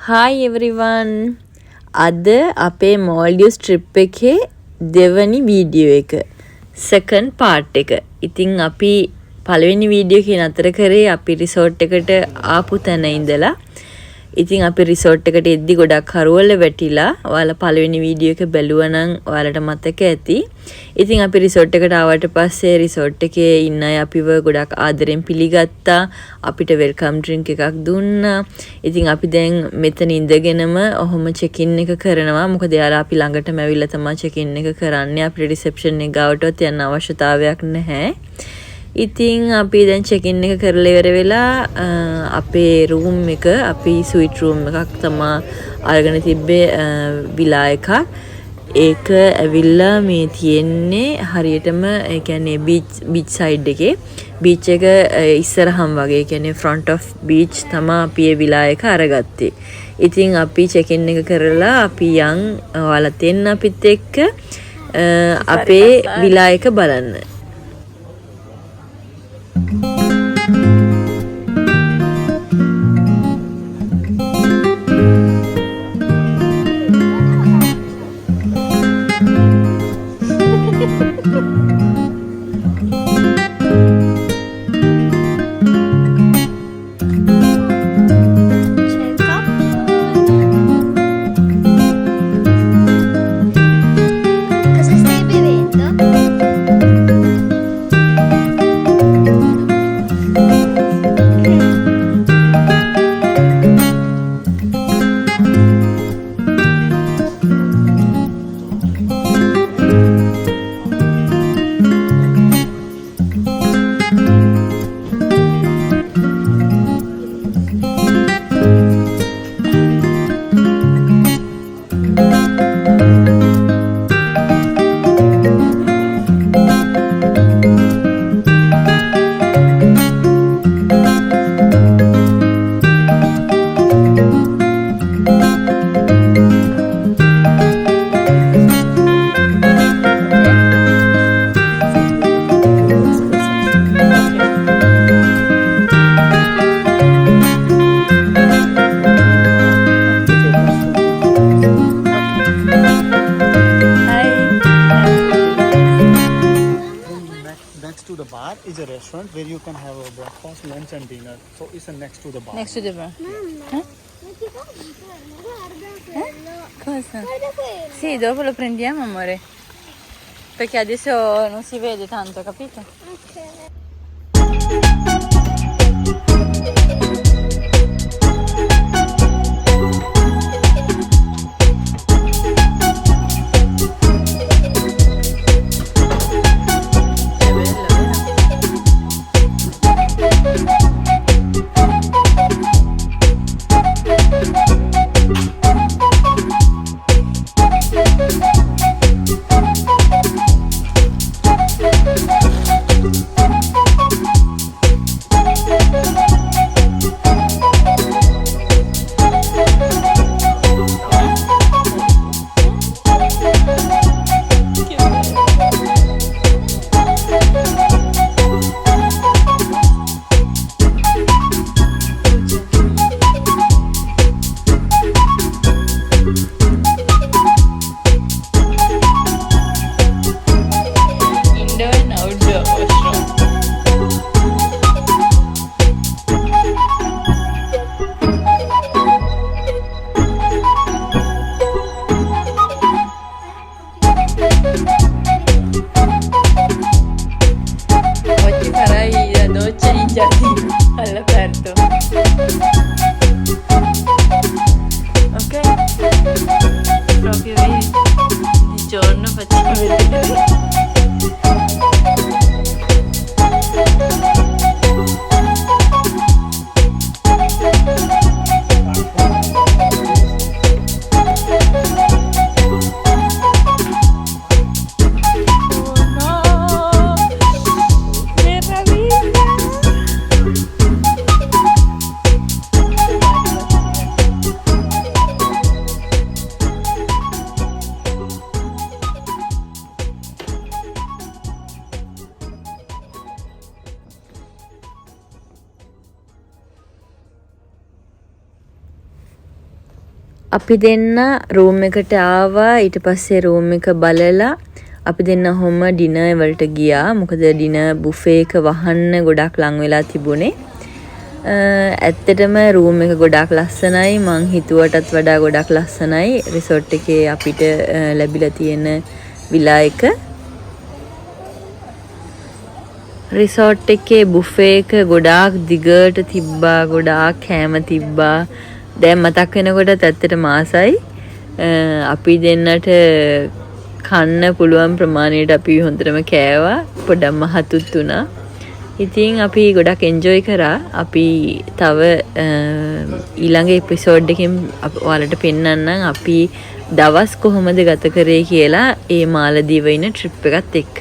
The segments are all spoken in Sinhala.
Hi everyone. අද අපේ Maldives trip එකේ දෙවැනි වීඩියෝ එක. second part එක. ඉතින් අපි පළවෙනි වීඩියෝ එකේ නතර කරේ අපි resort එකට ආපු තැන ඉඳලා. ඉතින් අපි resort එකට එද්දි ගොඩක් හරවල වැටිලා. ඔයාලා පළවෙනි වීඩියෝ එක බැලුවා නම් ඔයාලට මතක ඇති. ඉතින් අපි resort එකට ආවට පස්සේ resort එකේ ඉන්න අය අපිව ගොඩක් ආදරෙන් පිළිගත්තා. අපිට welcome drink එකක් දුන්නා. ඉතින් අපි දැන් මෙතන ඉඳගෙනම ඔහොම check in එක කරනවා. මොකද යාලා අපි ළඟටම ඇවිල්ලා තමයි check in එක කරන්නේ. අපිට reception එක ගාවටවත් යන්න අවශ්‍යතාවයක් නැහැ. ඉතින් අපි දැන් check in එක කරලා ඉවර වෙලා අපේ room එක අපි suite room එකක් තමයි අරගෙන තිබ්බේ විලා එකක්. ඒක ඇවිල්ලා මේ තියෙන්නේ හරියටම ඒ කියන්නේ beach side එකේ beach එක ඉස්සරහම වගේ කියන්නේ front of beach තමයි අපි ඒ විලා එක අරගත්තේ. ඉතින් අපි check in එක කරලා අපි යන් ඔයාලා දෙන්න අපිත් එක්ක අපේ විලා එක බලන්න. Is a restaurant where you can have a breakfast, lunch and dinner. So it's next to the bar. Next to the bar. Huh? Cosa? Sì, dopo lo prendiamo, amore. Perché adesso non si vede tanto, capito? අපි දෙන්න රූම් එකට ආවා. ඊට පස්සේ රූම් එක බලලා අපි දෙන්න හොම ඩිනර් වලට ගියා. මොකද ඩිනර් බුෆේ එක වහන්න ගොඩක් ලං වෙලා තිබුණේ. ඇත්තටම රූම් එක ගොඩක් ලස්සනයි. මං හිතුවටත් වඩා ගොඩක් ලස්සනයි. රිසෝට් එකේ අපිට ලැබිලා තියෙන විලා එක. රිසෝට් එකේ බුෆේ එක ගොඩාක් දිගට තිබ්බා. ගොඩාක් කෑම තිබ්බා. දැන් මතක් වෙනකොටත් ඇත්තටම ආසයි. අපි දෙන්නට කන්න පුළුවන් ප්‍රමාණයට අපි හොඳටම කෑවා. පොඩ්ඩක් මහතුත් වුණා. ඉතින් අපි ගොඩක් එන්ජොයි කරා. අපි තව ඊළඟ එපිසෝඩ් එකෙන් ඔයාලට පෙන්නන්නම් අපි දවස් කොහොමද ගත කරේ කියලා ඒ මාලදීව ඉන්න ට්‍රිප් එකත් එක්ක.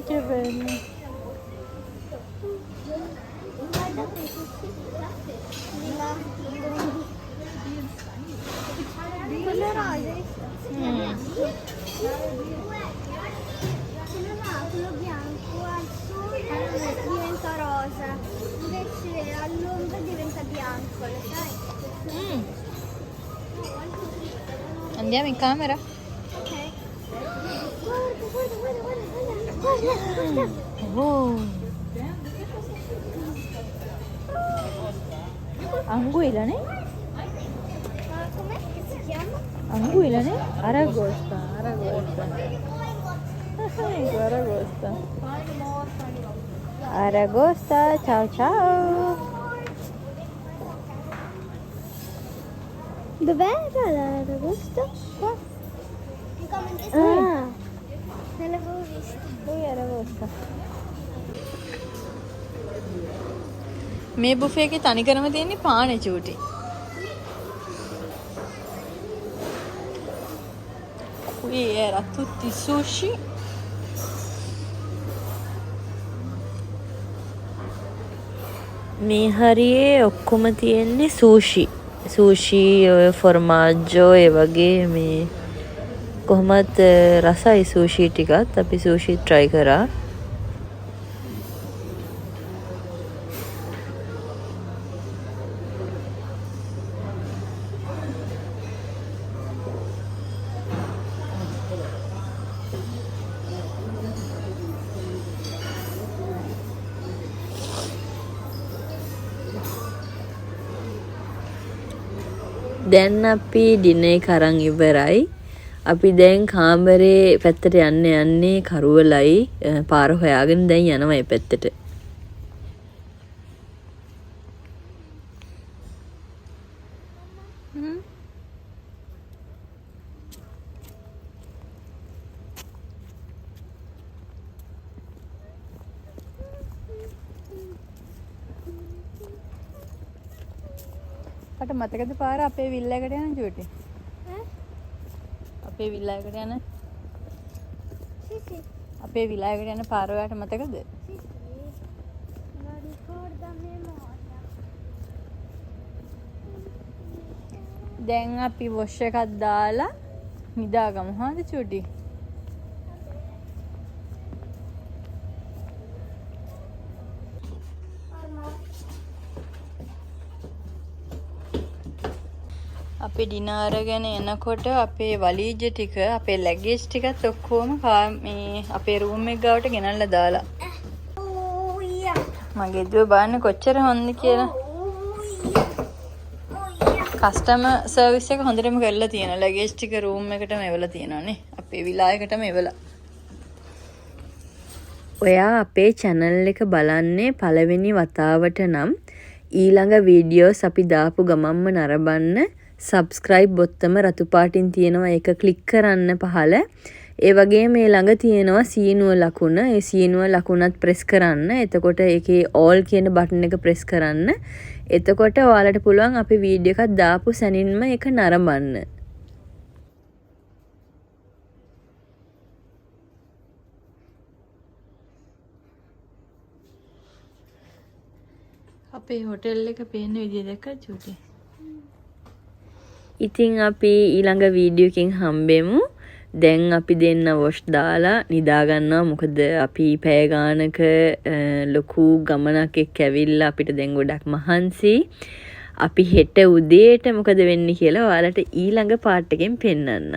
Che bello. Quelle rose? Quello bianco al sole diventa rosa, invece all'ombra diventa bianco, lo sai? Andiamo in camera? Ok. Guarda. Oh. Anguilla, ne? Com'è che si chiama? Anguilla, ne? Aragosta. Ecco, Aragosta. Aragosta, ciao ciao. Dov'era l'agosto? Qua. Ah, non l'avevo visto. Dove era agosto? මේ බුෆේ එකේ තනිකරම තියෙන්නේ පානේ චූටි. Qui era tutti sushi. මේ හරියේ ඔක්කොම තියෙන්නේ සූෂි ඔය ෆොර්මාජ්ජෝ ඒ වගේ මේ කොහොමත් රසයි සූෂි ටිකත් අපි සූෂි try කරා. දැන් අපි ඩිනර් එක අරන් ඉවරයි. අපි දැන් කාමරේ පැත්තට යන්නේ කරුවලයි පාර හොයාගෙන දැන් යනවා මේ පැත්තට. මට මතකද පාර අපේ විල්ල එකට යන චූටි? අපේ විල්ල එකට යන Sì, sì. අපේ විල්ල එකට යන පාර ඔයාලට මතකද? Sì, sì. Lo ricordo a memoria. දැන් අපි වොෂ් එකක් දාලා නිදාගමු හාද චූටි? අපි ඩිනර් අරගෙන එනකොට අපේ වලීජ ටික අපේ ලැගේජ් ටිකත් ඔක්කොම මේ අපේ රූම් එක ගාවට ගෙනල්ලා දාලා. Oh, yeah. මගේ දුව බලන්න කොච්චර හොඳ කියලා. කස්ටමර් සර්විස් එක හොඳටම කරලා තියෙනවා. ලැගේජ් ටික රූම් එකටම එවලා තියෙනවානේ. අපේ විලායකටම එවලා. ඔයා අපේ channel එක බලන්නේ පළවෙනි වතාවට නම් ඊළඟ වීඩියෝස් අපි දාපු ගමම්ම නරඹන්න subscribe බොත්තම රතු පාටින් තියෙනවා ඒක ක්ලික් කරන්න පහළ. ඒ වගේම මේ ළඟ තියෙනවා සීනුව ලකුණ. ඒ සීනුව ලකුණත් ප්‍රෙස් කරන්න. එතකොට ඒකේ all කියන බටන් එක ප්‍රෙස් කරන්න. එතකොට ඔයාලට පුළුවන් අපි වීඩියෝ එකක් දාපු සැනින්ම ඒක නරඹන්න. අපේ හොටෙල් එක පේන විදිය දැක්කද චූටි? ඉතින් අපි ඊළඟ වීඩියෝ එකකින් හම්බෙමු. දැන් අපි දෙන්න වොෂ් දාලා නිදා ගන්නවා. මොකද අපි පැය ගානක ලොකු ගමනක් එක්ක ඇවිල්ලා අපිට දැන් ගොඩක් මහන්සි. අපි හෙට උදේට මොකද වෙන්නේ කියලා ඔයාලට ඊළඟ පාර්ට් එකෙන් පෙන්නන්න.